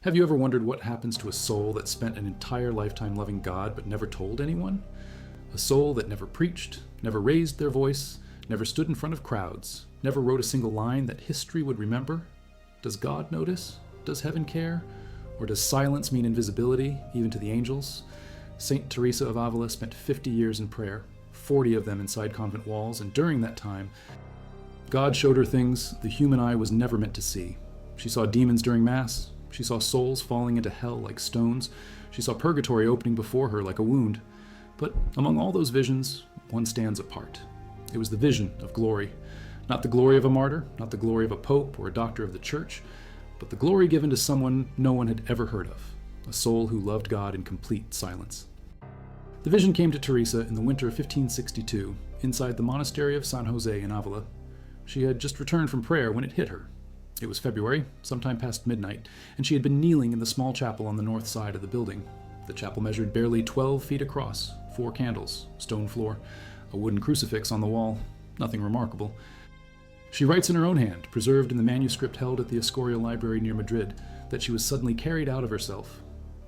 Have you ever wondered what happens to a soul that spent an entire lifetime loving God but never told anyone? A soul that never preached, never raised their voice, never stood in front of crowds, never wrote a single line that history would remember? Does God notice? Does heaven care? Or does silence mean invisibility, even to the angels? Saint Teresa of Ávila spent 50 years in prayer, 40 of them inside convent walls, and during that time, God showed her things the human eye was never meant to see. She saw demons during Mass. She saw souls falling into hell like stones. She saw purgatory opening before her like a wound. But among all those visions, one stands apart. It was the vision of glory. Not the glory of a martyr, not the glory of a pope or a doctor of the church, but the glory given to someone no one had ever heard of, a soul who loved God in complete silence. The vision came to Teresa in the winter of 1562, inside the monastery of San Jose in Avila. She had just returned from prayer when it hit her. It was February, sometime past midnight, and she had been kneeling in the small chapel on the north side of the building. The chapel measured barely 12 feet across, 4 candles, stone floor, a wooden crucifix on the wall, nothing remarkable. She writes in her own hand, preserved in the manuscript held at the Escorial Library near Madrid, that she was suddenly carried out of herself.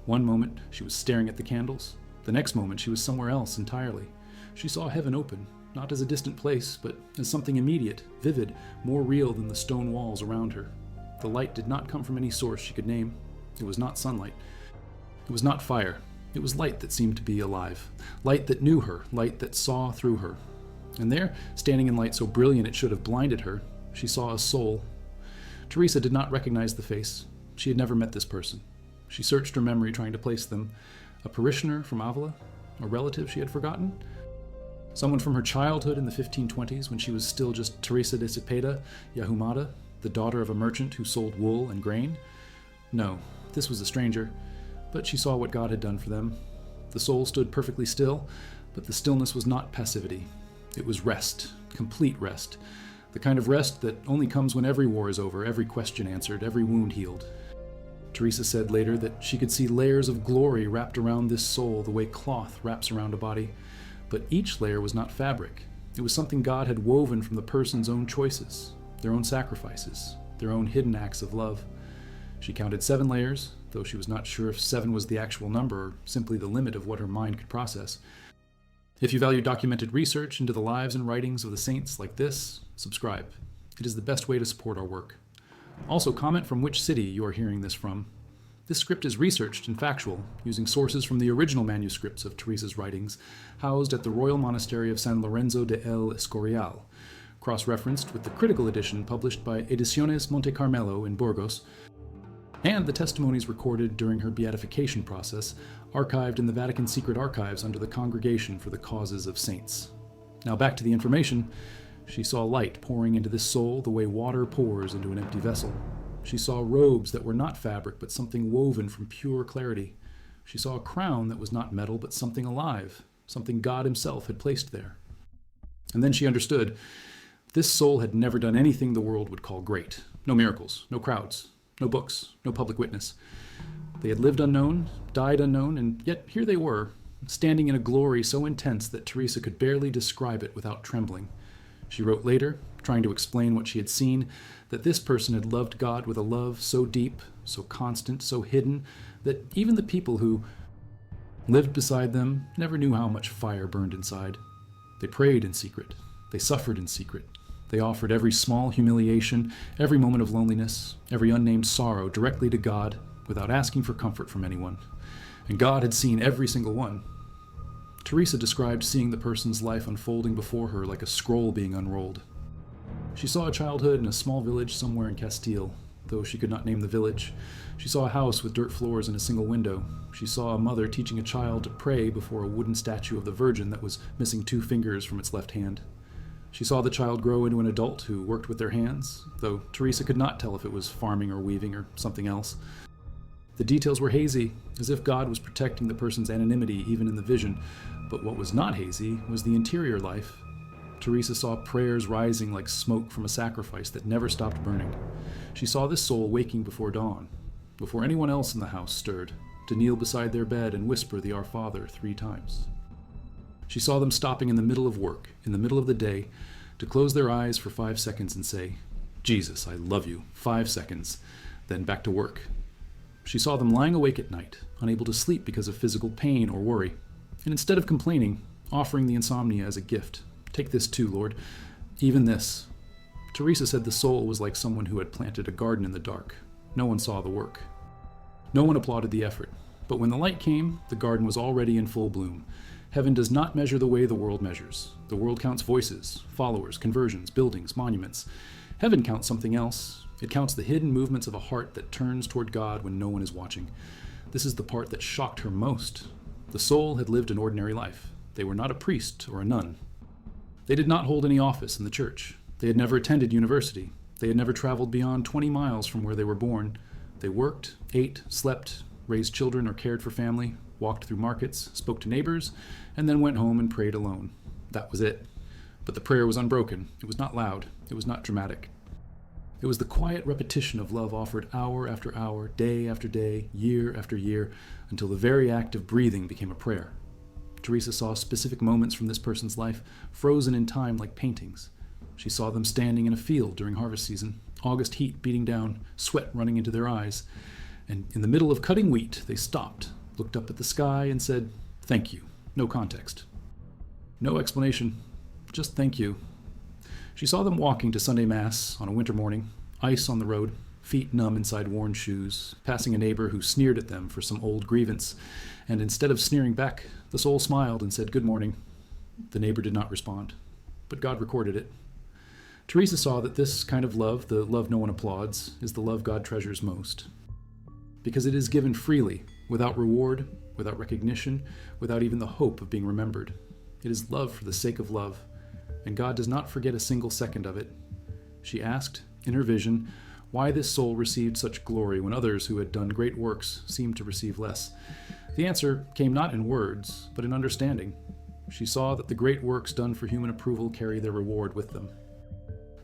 One moment she was staring at the candles, the next moment she was somewhere else entirely. She saw heaven open, not as a distant place, but as something immediate, vivid, more real than the stone walls around her. The light did not come from any source she could name. It was not sunlight. It was not fire. It was light that seemed to be alive. Light that knew her, light that saw through her. And there, standing in light so brilliant it should have blinded her, she saw a soul. Teresa did not recognize the face. She had never met this person. She searched her memory trying to place them. A parishioner from Avila? A relative she had forgotten? Someone from her childhood in the 1520s when she was still just Teresa de Cepeda, Yahumada, the daughter of a merchant who sold wool and grain? No, this was a stranger, but she saw what God had done for them. The soul stood perfectly still, but the stillness was not passivity. It was rest, complete rest, the kind of rest that only comes when every war is over, every question answered, every wound healed. Teresa said later that she could see layers of glory wrapped around this soul the way cloth wraps around a body. But each layer was not fabric. It was something God had woven from the person's own choices, their own sacrifices, their own hidden acts of love. She counted 7 layers, though she was not sure if 7 was the actual number or simply the limit of what her mind could process. If you value documented research into the lives and writings of the saints like this, subscribe. It is the best way to support our work. Also, comment from which city you are hearing this from. This script is researched and factual, using sources from the original manuscripts of Teresa's writings, housed at the Royal Monastery of San Lorenzo de El Escorial, cross-referenced with the critical edition published by Ediciones Monte Carmelo in Burgos, and the testimonies recorded during her beatification process, archived in the Vatican Secret Archives under the Congregation for the Causes of Saints. Now back to the information. She saw light pouring into this soul the way water pours into an empty vessel. She saw robes that were not fabric, but something woven from pure clarity. She saw a crown that was not metal, but something alive, something God himself had placed there. And then she understood. This soul had never done anything the world would call great. No miracles, no crowds, no books, no public witness. They had lived unknown, died unknown, and yet here they were, standing in a glory so intense that Teresa could barely describe it without trembling. She wrote later, trying to explain what she had seen, that this person had loved God with a love so deep, so constant, so hidden, that even the people who lived beside them never knew how much fire burned inside. They prayed in secret. They suffered in secret. They offered every small humiliation, every moment of loneliness, every unnamed sorrow directly to God without asking for comfort from anyone. And God had seen every single one. Teresa described seeing the person's life unfolding before her like a scroll being unrolled. She saw a childhood in a small village somewhere in Castile, though she could not name the village. She saw a house with dirt floors and a single window. She saw a mother teaching a child to pray before a wooden statue of the Virgin that was missing 2 fingers from its left hand. She saw the child grow into an adult who worked with their hands, though Teresa could not tell if it was farming or weaving or something else. The details were hazy, as if God was protecting the person's anonymity even in the vision, but what was not hazy was the interior life. Teresa saw prayers rising like smoke from a sacrifice that never stopped burning. She saw this soul waking before dawn, before anyone else in the house stirred, to kneel beside their bed and whisper the Our Father 3 times. She saw them stopping in the middle of work, in the middle of the day, to close their eyes for 5 seconds and say, "Jesus, I love you," 5 seconds, then back to work. She saw them lying awake at night, unable to sleep because of physical pain or worry. And instead of complaining, offering the insomnia as a gift. Take this too, Lord. Even this. Teresa said the soul was like someone who had planted a garden in the dark. No one saw the work. No one applauded the effort. But when the light came, the garden was already in full bloom. Heaven does not measure the way the world measures. The world counts voices, followers, conversions, buildings, monuments. Heaven counts something else. It counts the hidden movements of a heart that turns toward God when no one is watching. This is the part that shocked her most. The soul had lived an ordinary life. They were not a priest or a nun. They did not hold any office in the church. They had never attended university. They had never traveled beyond 20 miles from where they were born. They worked, ate, slept, raised children or cared for family, walked through markets, spoke to neighbors, and then went home and prayed alone. That was it. But the prayer was unbroken. It was not loud. It was not dramatic. It was the quiet repetition of love offered hour after hour, day after day, year after year, until the very act of breathing became a prayer. Teresa saw specific moments from this person's life, frozen in time like paintings. She saw them standing in a field during harvest season, August heat beating down, sweat running into their eyes. And in the middle of cutting wheat, they stopped, looked up at the sky, and said, "Thank you." No context. No explanation. Just thank you. She saw them walking to Sunday Mass on a winter morning, ice on the road, feet numb inside worn shoes, passing a neighbor who sneered at them for some old grievance. And instead of sneering back, the soul smiled and said, "Good morning." The neighbor did not respond, but God recorded it. Teresa saw that this kind of love, the love no one applauds, is the love God treasures most. Because it is given freely, without reward, without recognition, without even the hope of being remembered. It is love for the sake of love, and God does not forget a single second of it. She asked, in her vision, why this soul received such glory when others who had done great works seemed to receive less. The answer came not in words, but in understanding. She saw that the great works done for human approval carry their reward with them.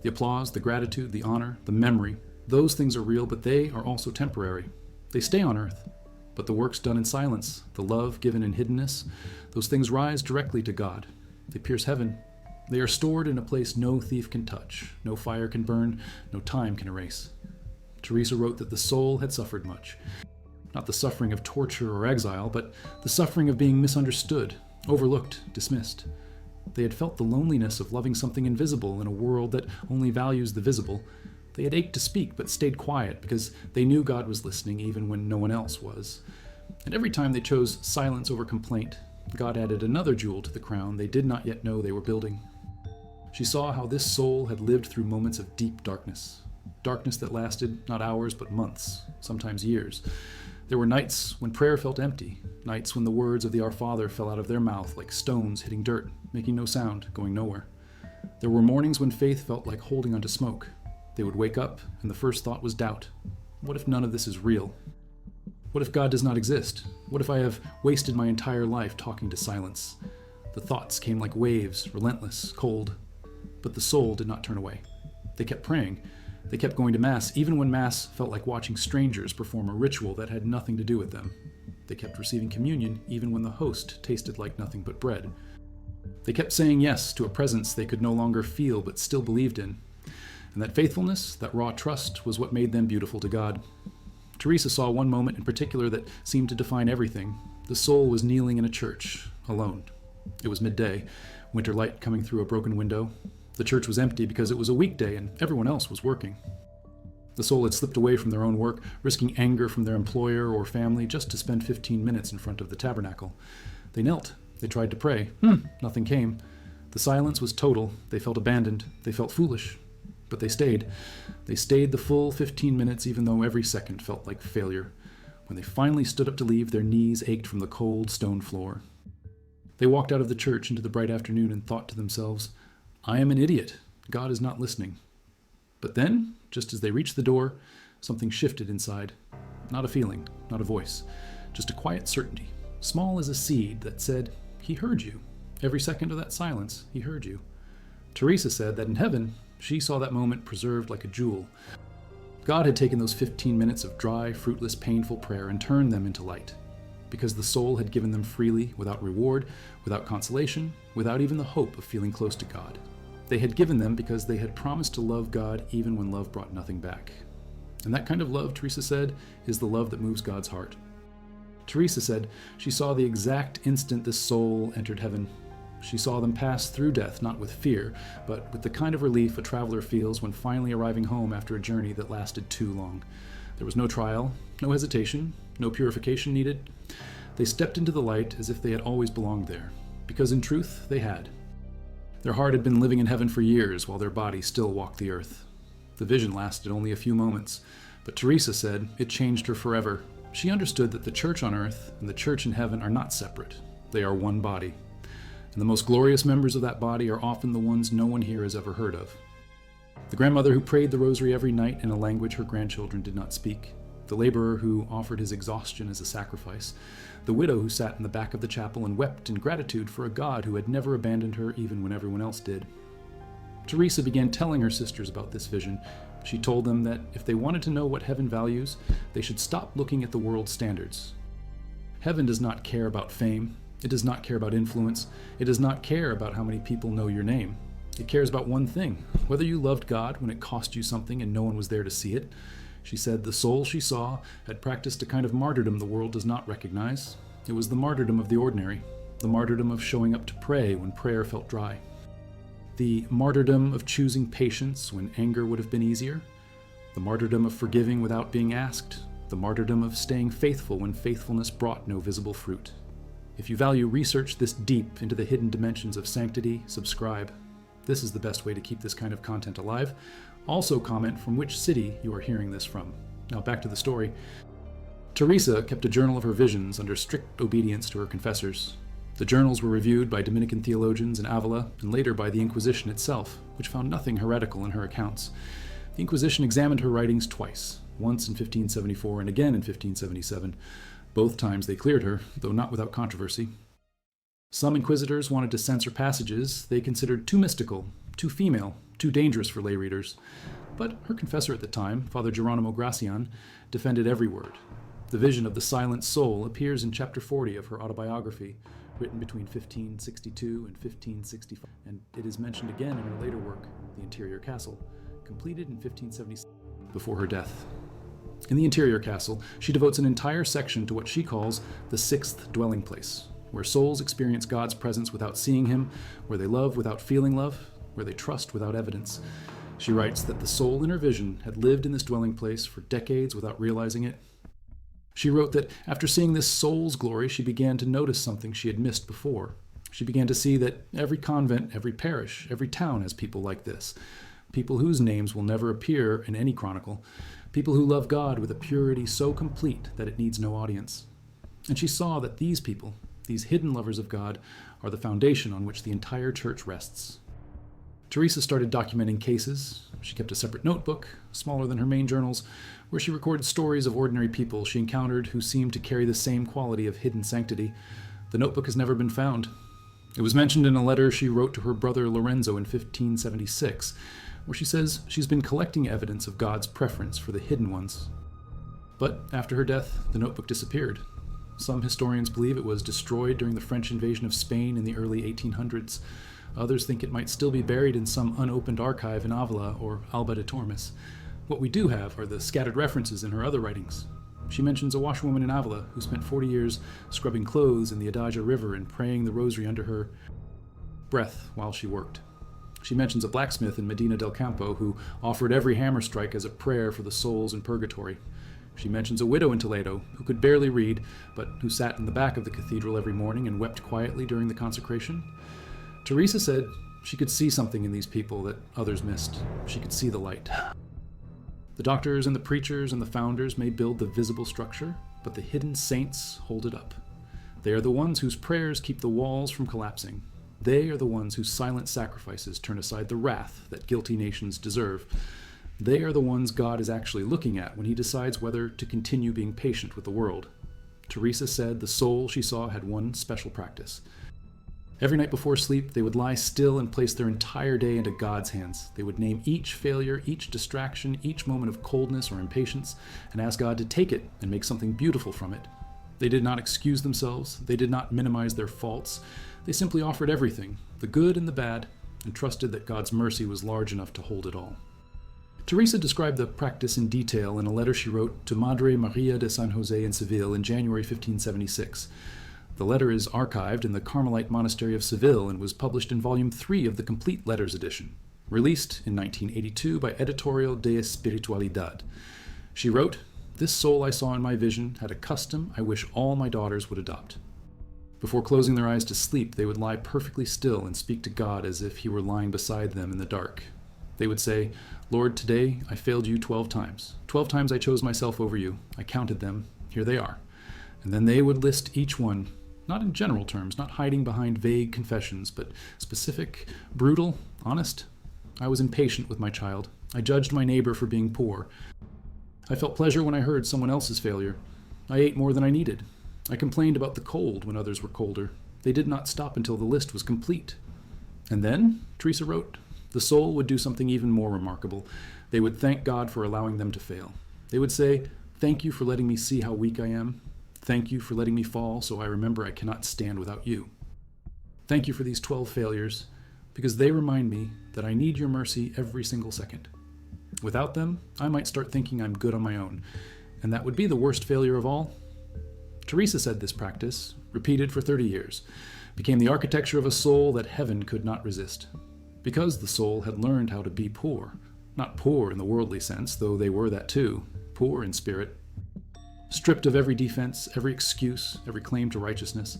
The applause, the gratitude, the honor, the memory, those things are real, but they are also temporary. They stay on earth. But the works done in silence, the love given in hiddenness, those things rise directly to God. They pierce heaven. They are stored in a place no thief can touch, no fire can burn, no time can erase. Teresa wrote that the soul had suffered much. Not the suffering of torture or exile, but the suffering of being misunderstood, overlooked, dismissed. They had felt the loneliness of loving something invisible in a world that only values the visible. They had ached to speak, but stayed quiet because they knew God was listening even when no one else was. And every time they chose silence over complaint, God added another jewel to the crown they did not yet know they were building. She saw how this soul had lived through moments of deep darkness. Darkness that lasted not hours but months, sometimes years. There were nights when prayer felt empty, nights when the words of the Our Father fell out of their mouth like stones hitting dirt, making no sound, going nowhere. There were mornings when faith felt like holding onto smoke. They would wake up, and the first thought was doubt. What if none of this is real? What if God does not exist? What if I have wasted my entire life talking to silence? The thoughts came like waves, relentless, cold. But the soul did not turn away. They kept praying. They kept going to Mass, even when Mass felt like watching strangers perform a ritual that had nothing to do with them. They kept receiving communion, even when the host tasted like nothing but bread. They kept saying yes to a presence they could no longer feel but still believed in. And that faithfulness, that raw trust, was what made them beautiful to God. Teresa saw one moment in particular that seemed to define everything. The soul was kneeling in a church, alone. It was midday, winter light coming through a broken window. The church was empty because it was a weekday and everyone else was working. The soul had slipped away from their own work, risking anger from their employer or family just to spend 15 minutes in front of the tabernacle. They knelt. They tried to pray. Nothing came. The silence was total. They felt abandoned. They felt foolish. But they stayed. They stayed the full 15 minutes even though every second felt like failure. When they finally stood up to leave, their knees ached from the cold stone floor. They walked out of the church into the bright afternoon and thought to themselves, I am an idiot. God is not listening. But then, just as they reached the door, something shifted inside. Not a feeling, not a voice, just a quiet certainty, small as a seed that said, He heard you. Every second of that silence, He heard you. Teresa said that in heaven, she saw that moment preserved like a jewel. God had taken those 15 minutes of dry, fruitless, painful prayer and turned them into light, because the soul had given them freely, without reward, without consolation, without even the hope of feeling close to God. They had given them because they had promised to love God even when love brought nothing back. And that kind of love, Teresa said, is the love that moves God's heart. Teresa said she saw the exact instant this soul entered heaven. She saw them pass through death, not with fear, but with the kind of relief a traveler feels when finally arriving home after a journey that lasted too long. There was no trial, no hesitation, no purification needed. They stepped into the light as if they had always belonged there, because in truth, they had. Their heart had been living in heaven for years, while their body still walked the earth. The vision lasted only a few moments, but Teresa said it changed her forever. She understood that the church on earth and the church in heaven are not separate. They are one body. And the most glorious members of that body are often the ones no one here has ever heard of. The grandmother who prayed the rosary every night in a language her grandchildren did not speak. The laborer who offered his exhaustion as a sacrifice. The widow who sat in the back of the chapel and wept in gratitude for a God who had never abandoned her even when everyone else did. Teresa began telling her sisters about this vision. She told them that if they wanted to know what heaven values, they should stop looking at the world's standards. Heaven does not care about fame. It does not care about influence. It does not care about how many people know your name. It cares about one thing, whether you loved God when it cost you something and no one was there to see it. She said the soul she saw had practiced a kind of martyrdom the world does not recognize. It was the martyrdom of the ordinary, the martyrdom of showing up to pray when prayer felt dry, the martyrdom of choosing patience when anger would have been easier, the martyrdom of forgiving without being asked, the martyrdom of staying faithful when faithfulness brought no visible fruit. If you value research this deep into the hidden dimensions of sanctity, subscribe. This is the best way to keep this kind of content alive. Also comment from which city you are hearing this from. Now back to the story. Teresa kept a journal of her visions under strict obedience to her confessors. The journals were reviewed by Dominican theologians in Ávila and later by the Inquisition itself, which found nothing heretical in her accounts. The Inquisition examined her writings twice, once in 1574 and again in 1577. Both times they cleared her, though not without controversy. Some inquisitors wanted to censor passages they considered too mystical, too female, too dangerous for lay readers. But her confessor at the time, Father Geronimo Gracian, defended every word. The vision of the silent soul appears in chapter 40 of her autobiography, written between 1562 and 1565, and it is mentioned again in her later work, The Interior Castle, completed in 1576 before her death. In The Interior Castle, she devotes an entire section to what she calls the sixth dwelling place, where souls experience God's presence without seeing him, where they love without feeling love, where they trust without evidence. She writes that the soul in her vision had lived in this dwelling place for decades without realizing it. She wrote that after seeing this soul's glory, she began to notice something she had missed before. She began to see that every convent, every parish, every town has people like this, people whose names will never appear in any chronicle, people who love God with a purity so complete that it needs no audience. And she saw that these people, these hidden lovers of God, are the foundation on which the entire church rests. Teresa started documenting cases. She kept a separate notebook, smaller than her main journals, where she recorded stories of ordinary people she encountered who seemed to carry the same quality of hidden sanctity. The notebook has never been found. It was mentioned in a letter she wrote to her brother Lorenzo in 1576, where she says she's been collecting evidence of God's preference for the hidden ones. But after her death, the notebook disappeared. Some historians believe it was destroyed during the French invasion of Spain in the early 1800s. Others think it might still be buried in some unopened archive in Ávila or Alba de Tormes. What we do have are the scattered references in her other writings. She mentions a washerwoman in Ávila who spent 40 years scrubbing clothes in the Adaja River and praying the rosary under her breath while she worked. She mentions a blacksmith in Medina del Campo who offered every hammer strike as a prayer for the souls in purgatory. She mentions a widow in Toledo who could barely read, but who sat in the back of the cathedral every morning and wept quietly during the consecration. Teresa said she could see something in these people that others missed. She could see the light. The doctors and the preachers and the founders may build the visible structure, but the hidden saints hold it up. They are the ones whose prayers keep the walls from collapsing. They are the ones whose silent sacrifices turn aside the wrath that guilty nations deserve. They are the ones God is actually looking at when he decides whether to continue being patient with the world. Teresa said the soul she saw had one special practice. Every night before sleep, they would lie still and place their entire day into God's hands. They would name each failure, each distraction, each moment of coldness or impatience, and ask God to take it and make something beautiful from it. They did not excuse themselves. They did not minimize their faults. They simply offered everything, the good and the bad, and trusted that God's mercy was large enough to hold it all. Teresa described the practice in detail in a letter she wrote to Madre Maria de San Jose in Seville in January 1576. The letter is archived in the Carmelite Monastery of Seville and was published in Volume 3 of the Complete Letters edition, released in 1982 by Editorial de Espiritualidad. She wrote, "This soul I saw in my vision had a custom I wish all my daughters would adopt. Before closing their eyes to sleep, they would lie perfectly still and speak to God as if he were lying beside them in the dark. They would say, 'Lord, today I failed you 12 times. 12 times I chose myself over you. I counted them. Here they are.' And then they would list each one, not in general terms, not hiding behind vague confessions, but specific, brutal, honest. I was impatient with my child. I judged my neighbor for being poor. I felt pleasure when I heard someone else's failure. I ate more than I needed. I complained about the cold when others were colder. They did not stop until the list was complete." And then, Teresa wrote, the soul would do something even more remarkable. They would thank God for allowing them to fail. They would say, "Thank you for letting me see how weak I am. Thank you for letting me fall so I remember I cannot stand without you. Thank you for these 12 failures, because they remind me that I need your mercy every single second. Without them, I might start thinking I'm good on my own, and that would be the worst failure of all." Teresa said this practice, repeated for 30 years, became the architecture of a soul that heaven could not resist. Because the soul had learned how to be poor, not poor in the worldly sense, though they were that too, poor in spirit. Stripped of every defense, every excuse, every claim to righteousness,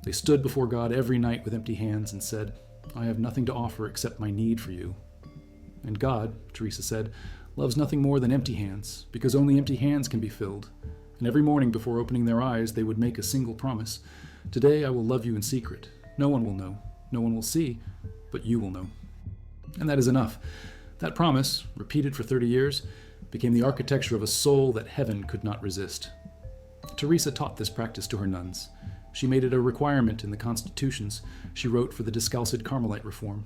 they stood before God every night with empty hands and said, "I have nothing to offer except my need for you." And God, Teresa said, loves nothing more than empty hands, because only empty hands can be filled. And every morning before opening their eyes, they would make a single promise. "Today I will love you in secret. No one will know. No one will see, but you will know." And that is enough. That promise, repeated for 30 years, became the architecture of a soul that heaven could not resist. Teresa taught this practice to her nuns. She made it a requirement in the constitutions she wrote for the Discalced Carmelite reform.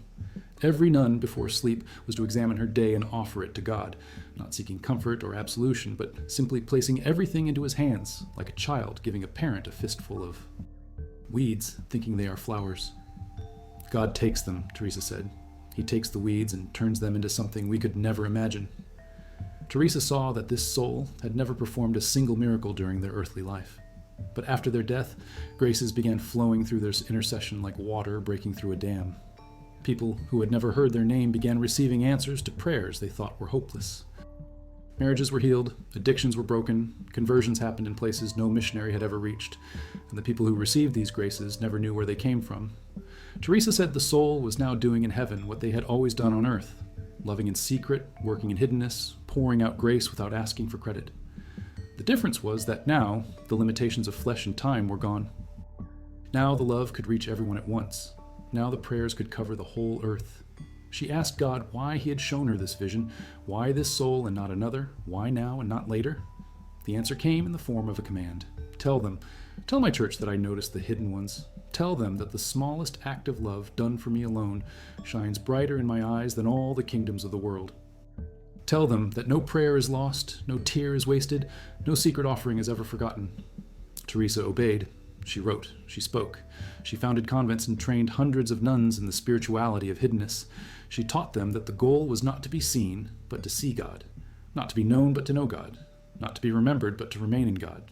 Every nun before sleep was to examine her day and offer it to God, not seeking comfort or absolution, but simply placing everything into his hands, like a child giving a parent a fistful of weeds, thinking they are flowers. God takes them, Teresa said. He takes the weeds and turns them into something we could never imagine. Teresa saw that this soul had never performed a single miracle during their earthly life. But after their death, graces began flowing through their intercession like water breaking through a dam. People who had never heard their name began receiving answers to prayers they thought were hopeless. Marriages were healed, addictions were broken, conversions happened in places no missionary had ever reached, and the people who received these graces never knew where they came from. Teresa said the soul was now doing in heaven what they had always done on earth, loving in secret, working in hiddenness, pouring out grace without asking for credit. The difference was that now the limitations of flesh and time were gone. Now the love could reach everyone at once. Now the prayers could cover the whole earth. She asked God why he had shown her this vision, why this soul and not another, why now and not later. The answer came in the form of a command. Tell my church that I noticed the hidden ones. Tell them that the smallest act of love done for me alone shines brighter in my eyes than all the kingdoms of the world. Tell them that no prayer is lost, no tear is wasted, no secret offering is ever forgotten. Teresa obeyed. She wrote, she spoke. She founded convents and trained hundreds of nuns in the spirituality of hiddenness. She taught them that the goal was not to be seen, but to see God. Not to be known, but to know God. Not to be remembered, but to remain in God.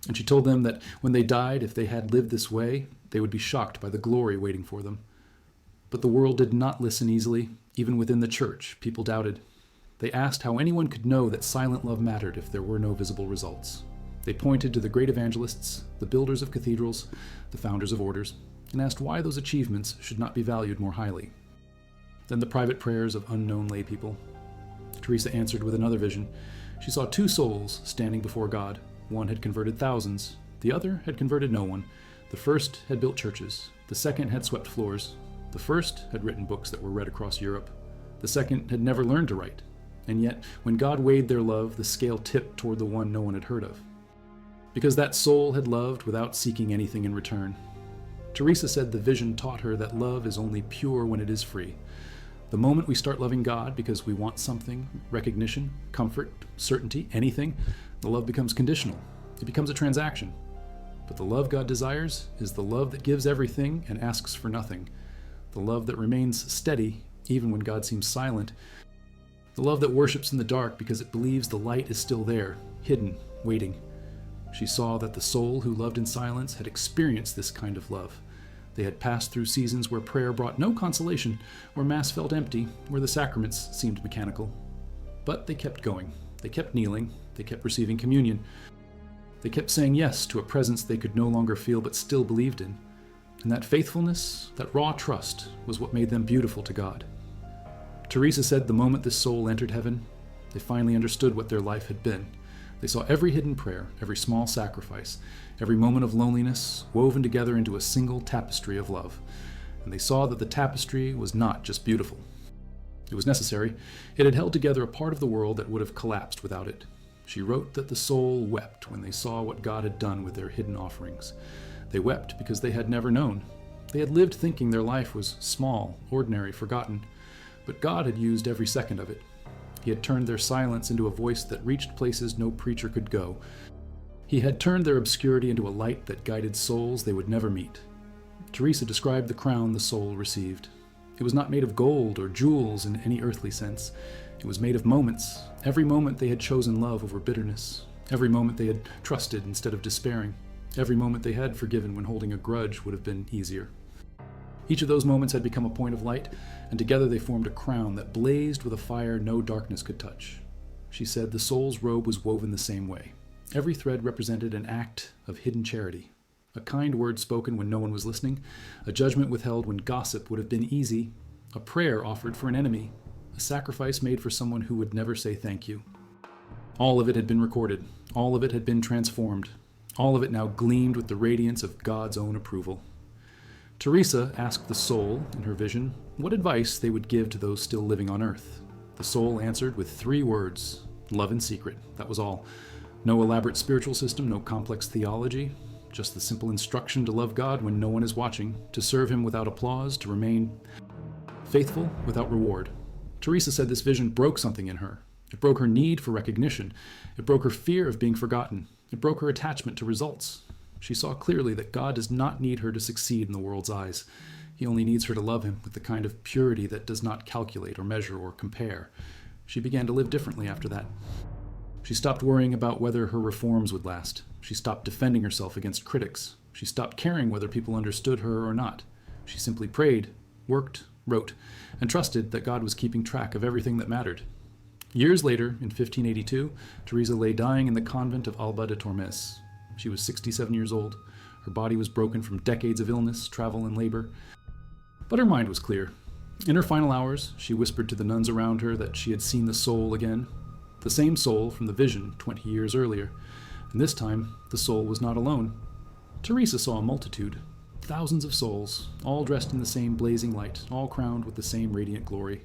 And she told them that when they died, if they had lived this way, they would be shocked by the glory waiting for them. But the world did not listen easily. Even within the church, people doubted. They asked how anyone could know that silent love mattered if there were no visible results. They pointed to the great evangelists, the builders of cathedrals, the founders of orders, and asked why those achievements should not be valued more highly than the private prayers of unknown lay people. Teresa answered with another vision. She saw two souls standing before God. One had converted thousands. The other had converted no one. The first had built churches. The second had swept floors. The first had written books that were read across Europe. The second had never learned to write. And yet, when God weighed their love, the scale tipped toward the one no one had heard of. Because that soul had loved without seeking anything in return. Teresa said the vision taught her that love is only pure when it is free. The moment we start loving God because we want something, recognition, comfort, certainty, anything, the love becomes conditional. It becomes a transaction. But the love God desires is the love that gives everything and asks for nothing. The love that remains steady even when God seems silent. The love that worships in the dark because it believes the light is still there, hidden, waiting. She saw that the soul who loved in silence had experienced this kind of love. They had passed through seasons where prayer brought no consolation, where Mass felt empty, where the sacraments seemed mechanical. But they kept going. They kept kneeling. They kept receiving communion. They kept saying yes to a presence they could no longer feel but still believed in. And that faithfulness, that raw trust, was what made them beautiful to God. Teresa said the moment this soul entered heaven, they finally understood what their life had been. They saw every hidden prayer, every small sacrifice, every moment of loneliness woven together into a single tapestry of love. And they saw that the tapestry was not just beautiful. It was necessary. It had held together a part of the world that would have collapsed without it. She wrote that the soul wept when they saw what God had done with their hidden offerings. They wept because they had never known. They had lived thinking their life was small, ordinary, forgotten. But God had used every second of it. He had turned their silence into a voice that reached places no preacher could go. He had turned their obscurity into a light that guided souls they would never meet. Teresa described the crown the soul received. It was not made of gold or jewels in any earthly sense. It was made of moments. Every moment they had chosen love over bitterness. Every moment they had trusted instead of despairing. Every moment they had forgiven when holding a grudge would have been easier. Each of those moments had become a point of light, and together they formed a crown that blazed with a fire no darkness could touch. She said the soul's robe was woven the same way. Every thread represented an act of hidden charity. A kind word spoken when no one was listening, a judgment withheld when gossip would have been easy, a prayer offered for an enemy, a sacrifice made for someone who would never say thank you. All of it had been recorded. All of it had been transformed. All of it now gleamed with the radiance of God's own approval. Teresa asked the soul, in her vision, what advice they would give to those still living on earth. The soul answered with 3 words: love in secret. That was all. No elaborate spiritual system, no complex theology, just the simple instruction to love God when no one is watching, to serve him without applause, to remain faithful without reward. Teresa said this vision broke something in her. It broke her need for recognition. It broke her fear of being forgotten. It broke her attachment to results. She saw clearly that God does not need her to succeed in the world's eyes. He only needs her to love him with the kind of purity that does not calculate or measure or compare. She began to live differently after that. She stopped worrying about whether her reforms would last. She stopped defending herself against critics. She stopped caring whether people understood her or not. She simply prayed, worked, wrote, and trusted that God was keeping track of everything that mattered. Years later, in 1582, Teresa lay dying in the convent of Alba de Tormes. She was 67 years old. Her body was broken from decades of illness, travel, and labor. But her mind was clear. In her final hours, she whispered to the nuns around her that she had seen the soul again, the same soul from the vision 20 years earlier. And this time, the soul was not alone. Teresa saw a multitude, thousands of souls, all dressed in the same blazing light, all crowned with the same radiant glory.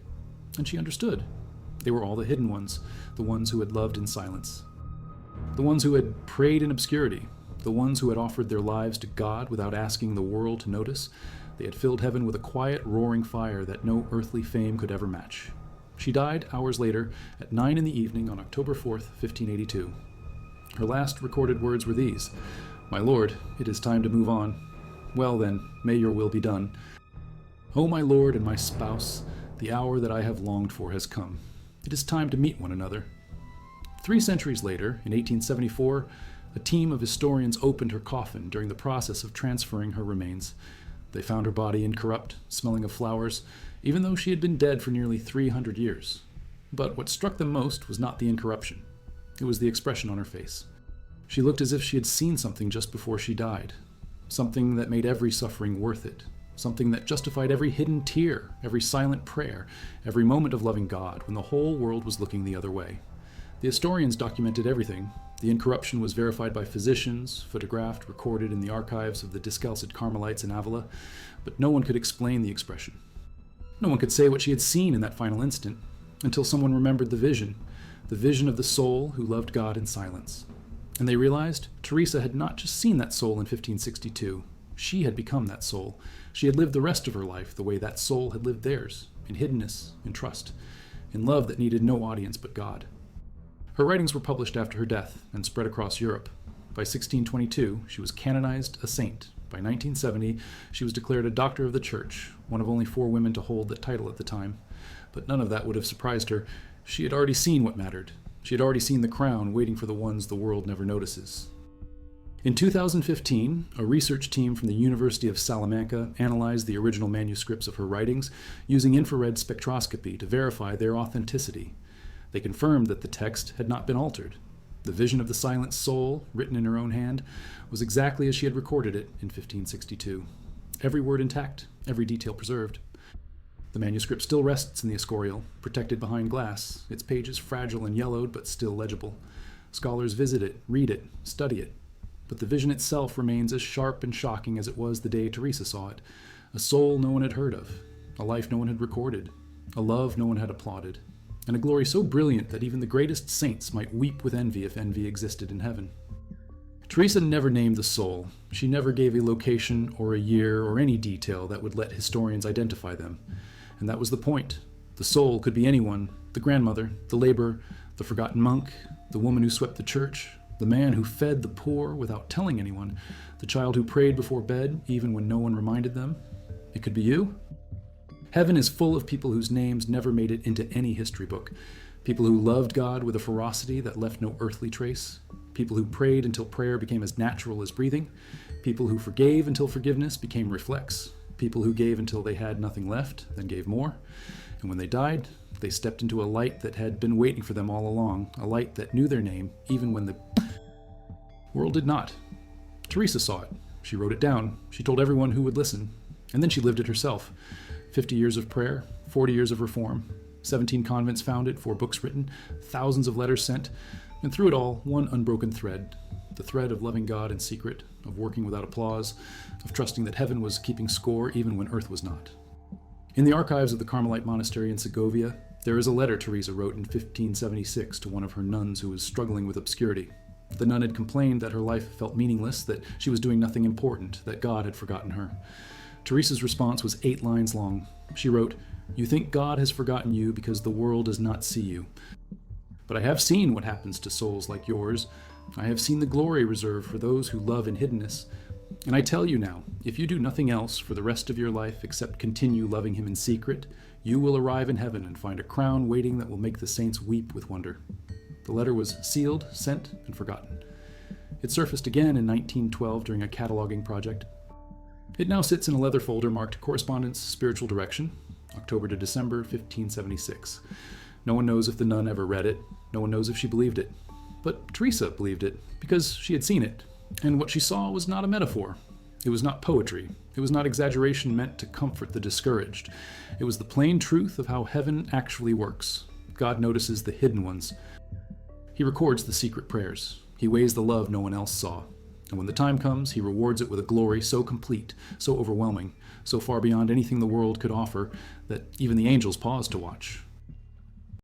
And she understood. They were all the hidden ones, the ones who had loved in silence. The ones who had prayed in obscurity, the ones who had offered their lives to God without asking the world to notice. They had filled heaven with a quiet, roaring fire that no earthly fame could ever match. She died hours later at 9 p.m. on October 4th, 1582. Her last recorded words were these: "My Lord, it is time to move on. Well then, may your will be done. O my Lord and my spouse, the hour that I have longed for has come. It is time to meet one another." 3 centuries later, in 1874, a team of historians opened her coffin during the process of transferring her remains. They found her body incorrupt, smelling of flowers, even though she had been dead for nearly 300 years. But what struck them most was not the incorruption. It was the expression on her face. She looked as if she had seen something just before she died, something that made every suffering worth it, something that justified every hidden tear, every silent prayer, every moment of loving God when the whole world was looking the other way. The historians documented everything. The incorruption was verified by physicians, photographed, recorded in the archives of the Discalced Carmelites in Ávila, but no one could explain the expression. No one could say what she had seen in that final instant, until someone remembered the vision of the soul who loved God in silence. And they realized Teresa had not just seen that soul in 1562. She had become that soul. She had lived the rest of her life the way that soul had lived theirs, in hiddenness, in trust, in love that needed no audience but God. Her writings were published after her death and spread across Europe. By 1622, she was canonized a saint. By 1970, she was declared a doctor of the Church, one of only 4 women to hold that title at the time. But none of that would have surprised her. She had already seen what mattered. She had already seen the crown waiting for the ones the world never notices. In 2015, a research team from the University of Salamanca analyzed the original manuscripts of her writings using infrared spectroscopy to verify their authenticity. They confirmed that the text had not been altered. The vision of the silent soul, written in her own hand, was exactly as she had recorded it in 1562. Every word intact, every detail preserved. The manuscript still rests in the Escorial, protected behind glass, its pages fragile and yellowed but still legible. Scholars visit it, read it, study it. But the vision itself remains as sharp and shocking as it was the day Teresa saw it. A soul no one had heard of, a life no one had recorded, a love no one had applauded, and a glory so brilliant that even the greatest saints might weep with envy if envy existed in heaven. Teresa never named the soul. She never gave a location or a year or any detail that would let historians identify them. And that was the point. The soul could be anyone: the grandmother, the laborer, the forgotten monk, the woman who swept the church, the man who fed the poor without telling anyone, the child who prayed before bed even when no one reminded them. It could be you. Heaven is full of people whose names never made it into any history book. People who loved God with a ferocity that left no earthly trace. People who prayed until prayer became as natural as breathing. People who forgave until forgiveness became reflex. People who gave until they had nothing left, then gave more. And when they died, they stepped into a light that had been waiting for them all along, a light that knew their name, even when the world did not. Teresa saw it. She wrote it down. She told everyone who would listen. And then she lived it herself. 50 years of prayer, 40 years of reform, 17 convents founded, 4 books written, thousands of letters sent, and through it all, one unbroken thread. The thread of loving God in secret, of working without applause, of trusting that heaven was keeping score even when earth was not. In the archives of the Carmelite monastery in Segovia, there is a letter Teresa wrote in 1576 to one of her nuns who was struggling with obscurity. The nun had complained that her life felt meaningless, that she was doing nothing important, that God had forgotten her. Teresa's response was 8 lines long. She wrote, "You think God has forgotten you because the world does not see you. But I have seen what happens to souls like yours. I have seen the glory reserved for those who love in hiddenness. And I tell you now, if you do nothing else for the rest of your life except continue loving him in secret, you will arrive in heaven and find a crown waiting that will make the saints weep with wonder." The letter was sealed, sent, and forgotten. It surfaced again in 1912 during a cataloging project. It now sits in a leather folder marked Correspondence, Spiritual Direction, October to December 1576. No one knows if the nun ever read it. No one knows if she believed it. But Teresa believed it, because she had seen it. And what she saw was not a metaphor. It was not poetry. It was not exaggeration meant to comfort the discouraged. It was the plain truth of how heaven actually works. God notices the hidden ones. He records the secret prayers. He weighs the love no one else saw. And when the time comes, he rewards it with a glory so complete, so overwhelming, so far beyond anything the world could offer, that even the angels pause to watch.